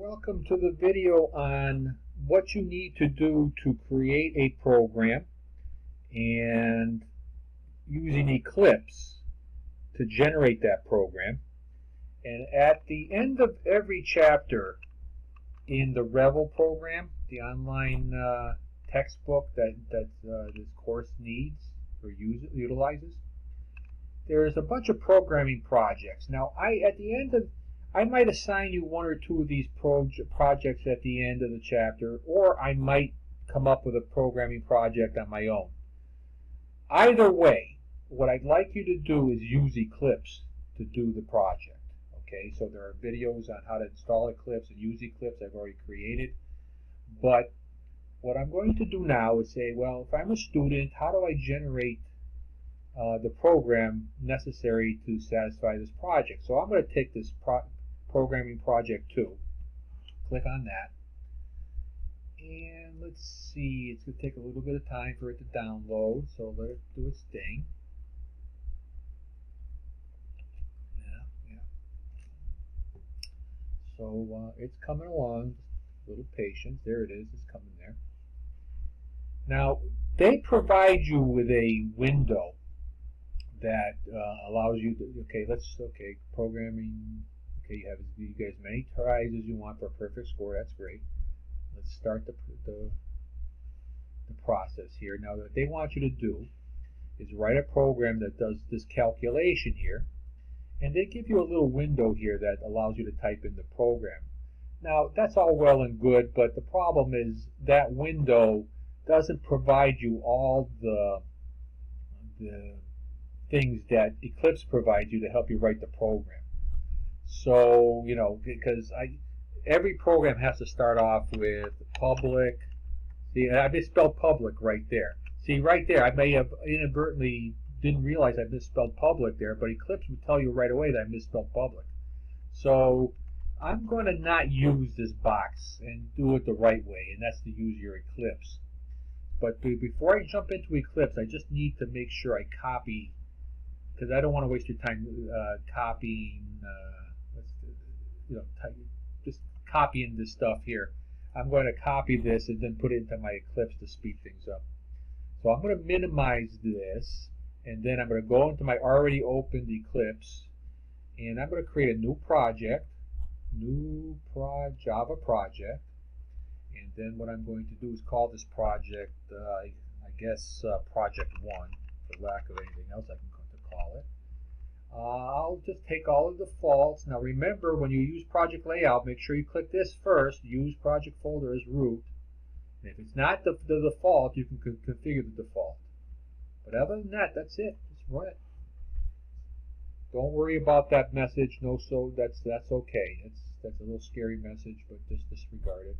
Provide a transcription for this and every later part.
Welcome to the video on what you need to do to create a program and using Eclipse to generate that program. And at the end of every chapter in the Revel program, the online textbook that this course needs or utilizes, there's a bunch of programming projects. Now, I might assign you one or two of these projects at the end of the chapter, or I might come up with a programming project on my own. Either way, what I'd like you to do is use Eclipse to do the project. Okay, so there are videos on how to install Eclipse and use Eclipse I've already created. But what I'm going to do now is say, well, if I'm a student, how do I generate the program necessary to satisfy this project? So I'm going to take this programming project 2, click on that, and let's see, it's going to take a little bit of time for it to download, so let it do its thing. Yeah. So it's coming along, just a little patience. There it is, it's coming there. Now, they provide you with a window that allows you to, programming. Okay, you get as many tries as you want for a perfect score. That's great. Let's start the process here. Now, what they want you to do is write a program that does this calculation here, and they give you a little window here that allows you to type in the program. Now, that's all well and good, but the problem is that window doesn't provide you all the things that Eclipse provides you to help you write the program. So, because every program has to start off with public. See, I misspelled public right there. See, right there, I may have inadvertently didn't realize I misspelled public there, but Eclipse would tell you right away that I misspelled public. So I'm going to not use this box and do it the right way, and that's to use your Eclipse. But before I jump into Eclipse, I just need to make sure I copy, because I don't want to waste your time copying, just copying this stuff here. I'm going to copy this and then put it into my Eclipse to speed things up. So I'm going to minimize this, and then I'm going to go into my already opened Eclipse, and I'm going to create a new project, Java project, and then what I'm going to do is call this project, I guess, project 1, for lack of anything else I can call it. I'll just take all of the defaults. Now remember, when you use project layout, make sure you click this first, use project folder as root. And if it's not the default, you can configure the default. But other than that, that's it. Just run it. Don't worry about that message. No, so that's okay. That's a little scary message, but just disregard it.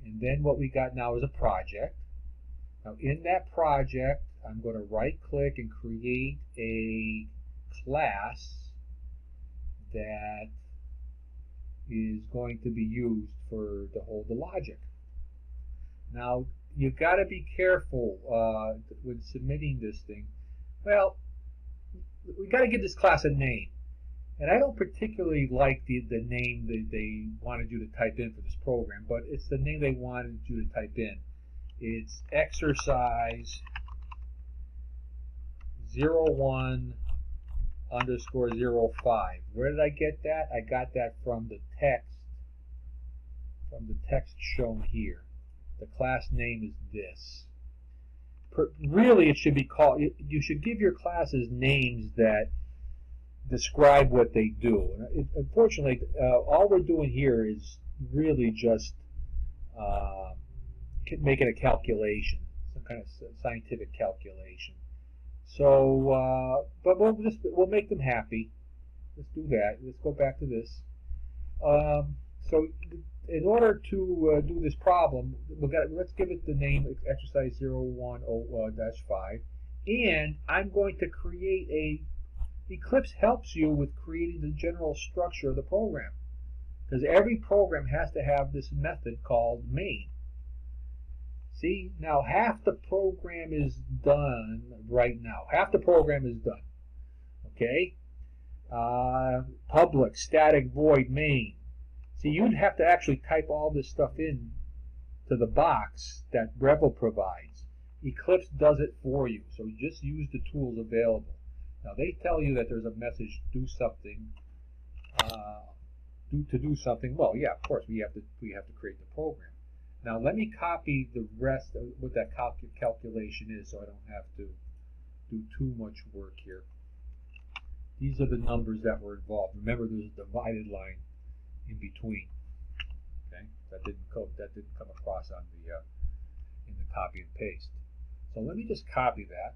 And then what we got now is a project. Now in that project, I'm going to right click and create a class that is going to be used to hold the logic. Now, you've got to be careful when submitting this thing. Well, we got to give this class a name. And I don't particularly like the name that they wanted you to type in for this program, but it's the name they wanted you to type in. It's exercise 01 underscore 05. Where did I get that? I got that from the text shown here. The class name is this. Really, it should be called, you should give your classes names that describe what they do. And unfortunately, all we're doing here is really just making a calculation, some kind of scientific calculation. So, but we'll make them happy. Let's do that. Let's go back to this. So, in order to do this problem, let's give it the name exercise 01-5, and I'm going to create Eclipse helps you with creating the general structure of the program, because every program has to have this method called main. See, now half the program is done right now. Half the program is done. Okay? Public static void main. See, you'd have to actually type all this stuff in to the box that Revel provides. Eclipse does it for you, so you just use the tools available. Now they tell you that there's a message, do something, to do something. Well, yeah, of course we have to create the program. Now let me copy the rest of what that calculation is, so I don't have to do too much work here. These are the numbers that were involved. Remember, there's a divided line in between. Okay, that didn't come across on the in the copy and paste. So let me just copy that,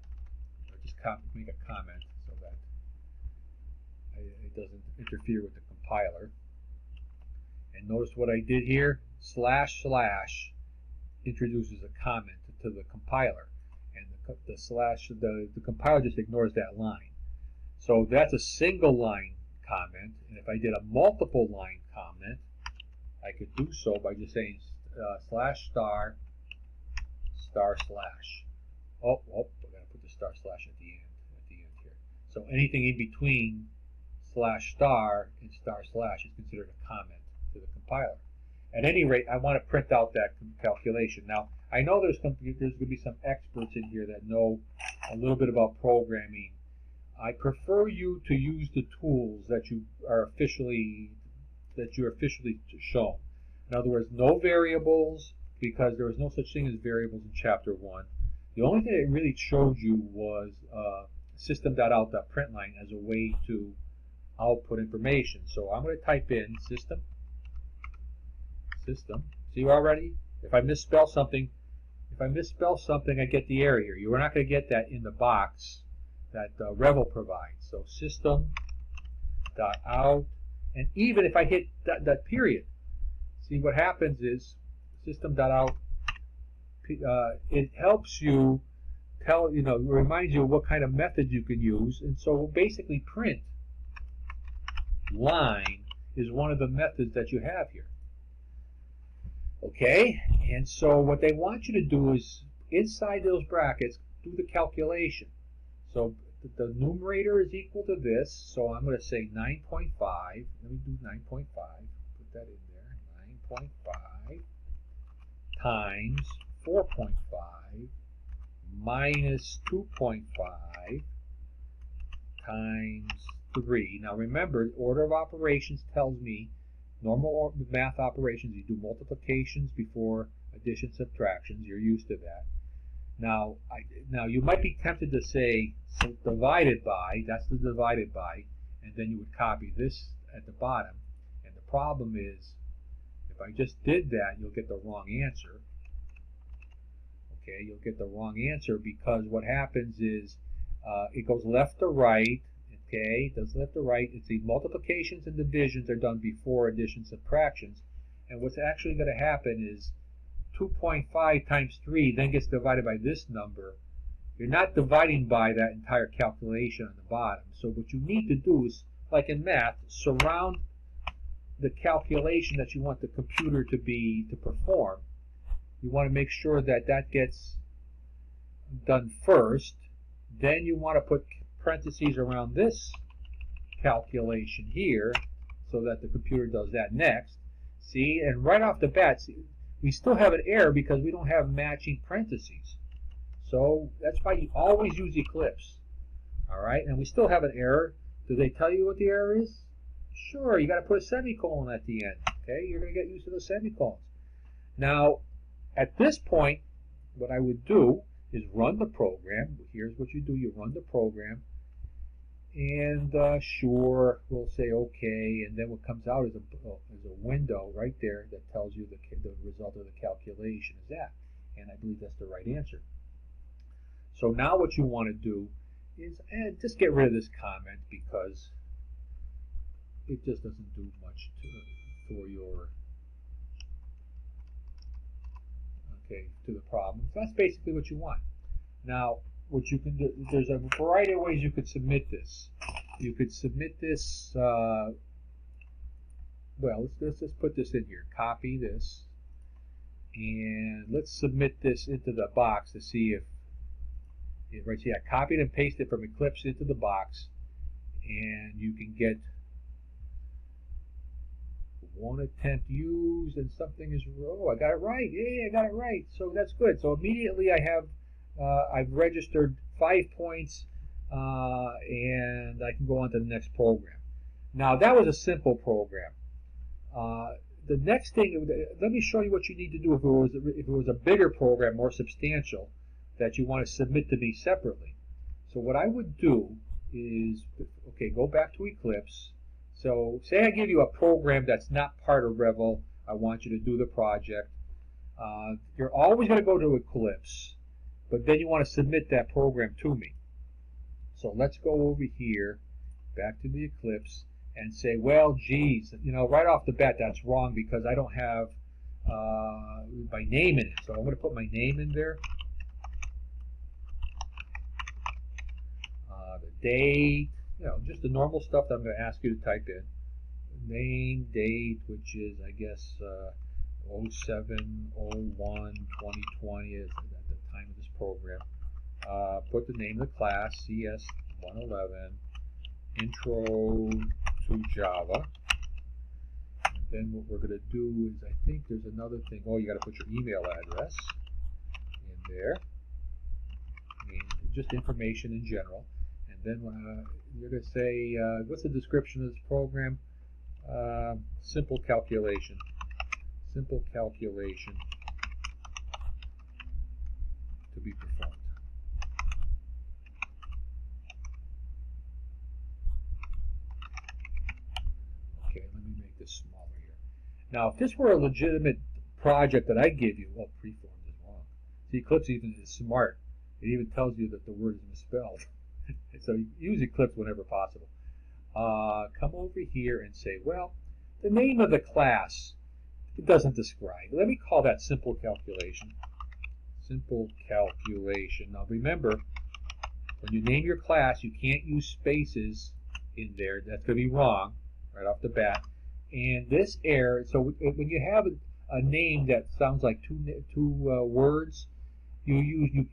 or just make a comment so that it doesn't interfere with the compiler. And notice what I did here: / introduces a comment to the compiler, and the compiler just ignores that line. So that's a single line comment, and if I did a multiple line comment, I could do so by just saying /***. Oh, we're going to put the */ at the end here. So anything in between /* and */ is considered a comment to the compiler. At any rate, I want to print out that calculation. Now, I know there's going to be some experts in here that know a little bit about programming. I prefer you to use the tools that you're officially shown. In other words, no variables, because there was no such thing as variables in Chapter 1. The only thing it really showed you was system.out.println as a way to output information. So I'm going to type in system. See already? If I misspell something, I get the error here. You're not going to get that in the box that Revel provides. So system.out, and even if I hit that period, see what happens is system.out. It helps you reminds you of what kind of method you can use, and so basically print line is one of the methods that you have here. Okay, and so what they want you to do is inside those brackets do the calculation. So the numerator is equal to this, so I'm going to say 9.5. Let me do 9.5. Put that in there. 9.5 times 4.5 minus 2.5 times 3. Now remember, order of operations tells me normal math operations, you do multiplications before addition, subtractions. You're used to that. Now you might be tempted to say divided by, that's the divided by, and then you would copy this at the bottom. And the problem is, if I just did that, you'll get the wrong answer. Okay, you'll get the wrong answer because what happens is it goes left to right. Okay, it does left to right. It's the multiplications and divisions are done before addition, subtractions. And what's actually going to happen is 2.5 times 3 then gets divided by this number. You're not dividing by that entire calculation on the bottom. So what you need to do is, like in math, surround the calculation that you want the computer to perform. You want to make sure that that gets done first. Then you want to put parentheses around this calculation here so that the computer does that next. See, and right off the bat, see, we still have an error because we don't have matching parentheses. So that's why you always use Eclipse. Alright, and we still have an error. Do they tell you what the error is? Sure, you got to put a semicolon at the end. Okay, you're going to get used to the semicolons. Now, at this point, what I would do is run the program. Here's what you do. You run the program. And sure, we'll say OK. And then what comes out is a window right there that tells you the result of the calculation is that. And I believe that's the right answer. So now what you want to do is just get rid of this comment because it just doesn't do much for your to the problem. So that's basically what you want. Now, what you can do, there's a variety of ways you could submit this. You could submit this, well, let's just put this in here. Copy this, and let's submit this into the box to see if right. See, I copied and pasted from Eclipse into the box, and you can get one attempt used and something is, oh, I got it right. Yay, I got it right. So that's good. So immediately I've registered 5 points, and I can go on to the next program. Now that was a simple program. The next thing, let me show you what you need to do if it was a bigger program, more substantial, that you want to submit to me separately. So what I would do is, okay, go back to Eclipse. So say I give you a program that's not part of Revel. I want you to do the project. You're always going to go to Eclipse, but then you want to submit that program to me. So let's go over here, back to the Eclipse, and say, well, geez, right off the bat, that's wrong because I don't have my name in it. So I'm going to put my name in there. The date, just the normal stuff that I'm going to ask you to type in. Name, date, which is, I guess, 07/01/2020 is at the time of this program. Put the name of the class, CS-111, Intro to Java. And then what we're going to do is, I think there's another thing. Oh, you got to put your email address in there. Just information in general. And then you're going to say, what's the description of this program? Simple calculation. Simple calculation to be performed. Okay, let me make this smaller here. Now, if this were a legitimate project that I give you, well, preformed is wrong. See, Eclipse even is smart. It even tells you that the word is misspelled. So use Eclipse whenever possible. Come over here and say, well, the name of the class, it doesn't describe. Let me call that simple calculation. Simple calculation. Now remember, when you name your class, you can't use spaces in there. That's going to be wrong right off the bat. And this error, so when you have a name that sounds like two words, you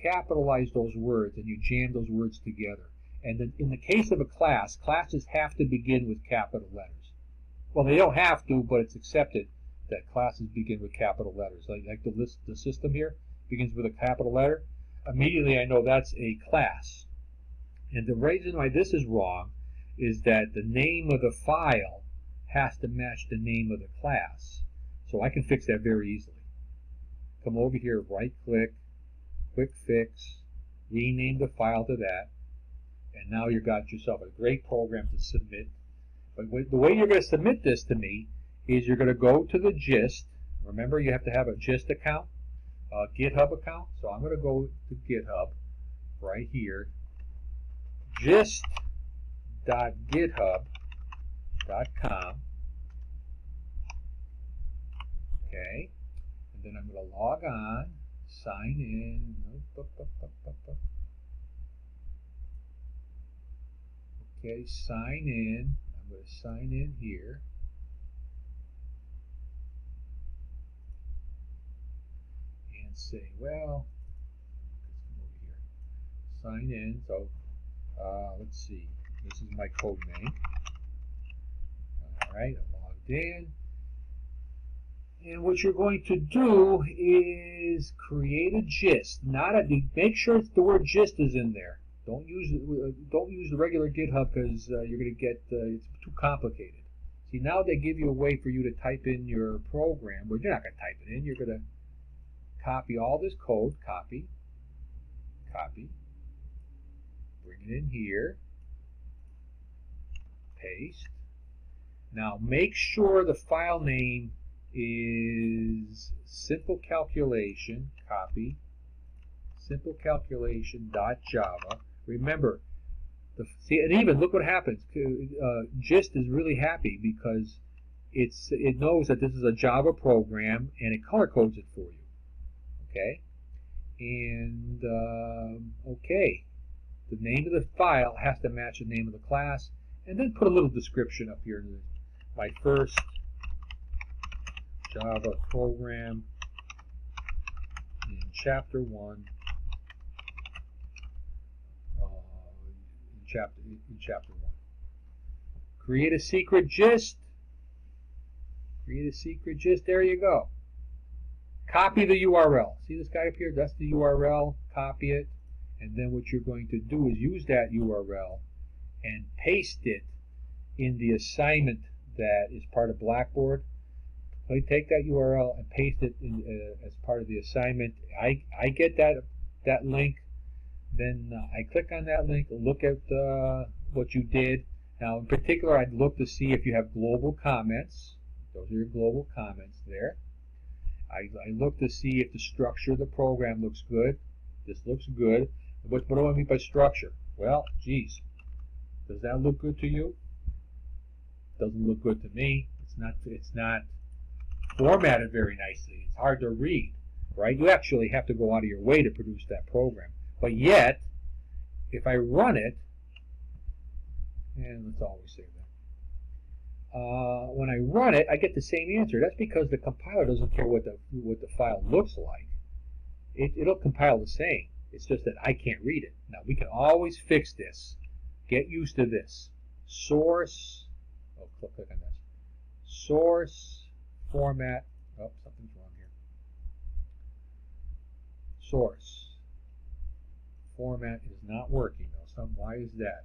capitalize those words and you jam those words together. And then in the case of a class, classes have to begin with capital letters. Well, they don't have to, but it's accepted that classes begin with capital letters. Like the system here begins with a capital letter. Immediately I know that's a class. And the reason why this is wrong is that the name of the file has to match the name of the class. So I can fix that very easily. Come over here, right click, quick fix, rename the file to that, and now you've got yourself a great program to submit. But the way you're going to submit this to me is you're going to go to the gist. Remember, you have to have a gist account, a GitHub account. So I'm going to go to GitHub right here, gist.github.com. Okay. And then I'm going to log on, sign in. Okay, sign in. I'm going to sign in here. And say, well, let's come over here. Sign in. So let's see. This is my code name. All right, I'm logged in. And what you're going to do is create a gist. Make sure the word gist is in there. Don't use the regular GitHub because you're going to get it's too complicated. See, now they give you a way for you to type in your program. Well, you're not going to type it in. You're going to copy all this code. Copy. Bring it in here. Paste. Now make sure the file name is simple calculation. Copy. Simple calculation.java. Remember, and even look what happens. Gist is really happy because it knows that this is a Java program and it color codes it for you. Okay, and okay, the name of the file has to match the name of the class, and then put a little description up here. My first Java program in chapter 1. In chapter 1. Create a secret gist. Create a secret gist. There you go. Copy the URL. See this guy up here? That's the URL. Copy it. And then what you're going to do is use that URL and paste it in the assignment that is part of Blackboard. Take that URL and paste it in, as part of the assignment. I get that link. Then I click on that link, look at what you did. Now, in particular, I'd look to see if you have global comments. Those are your global comments there. I look to see if the structure of the program looks good. This looks good. What do I mean by structure? Well, geez, does that look good to you? Doesn't look good to me. It's not formatted very nicely. It's hard to read, right? You actually have to go out of your way to produce that program. But yet, if I run it, and let's always say that, when I run it, I get the same answer. That's because the compiler doesn't care what the file looks like. It'll compile the same. It's just that I can't read it. Now, we can always fix this. Get used to this. Source, click on this. Source, format, something's wrong here. Source. Format is not working though. Why is that?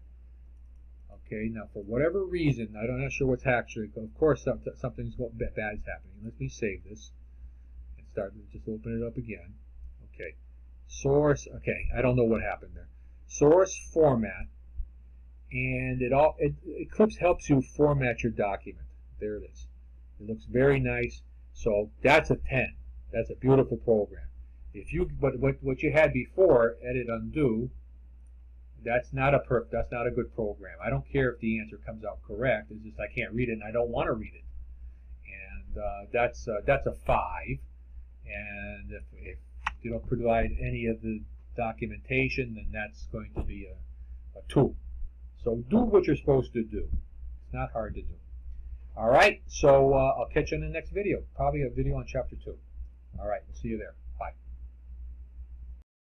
Okay, now for whatever reason, I'm not sure what's actually. Of course, something's bad is happening. Let me save this and just open it up again. Okay, source. Okay, I don't know what happened there. Source format, and Eclipse helps you format your document. There it is. It looks very nice. So that's a 10. That's a beautiful program. But what you had before, edit undo, that's not a good program. I don't care if the answer comes out correct. It's just I can't read it and I don't want to read it. And that's a 5. And if you don't provide any of the documentation, then that's going to be a 2. So do what you're supposed to do. It's not hard to do. All right. So I'll catch you in the next video. Probably a video on chapter 2. All right. We'll see you there.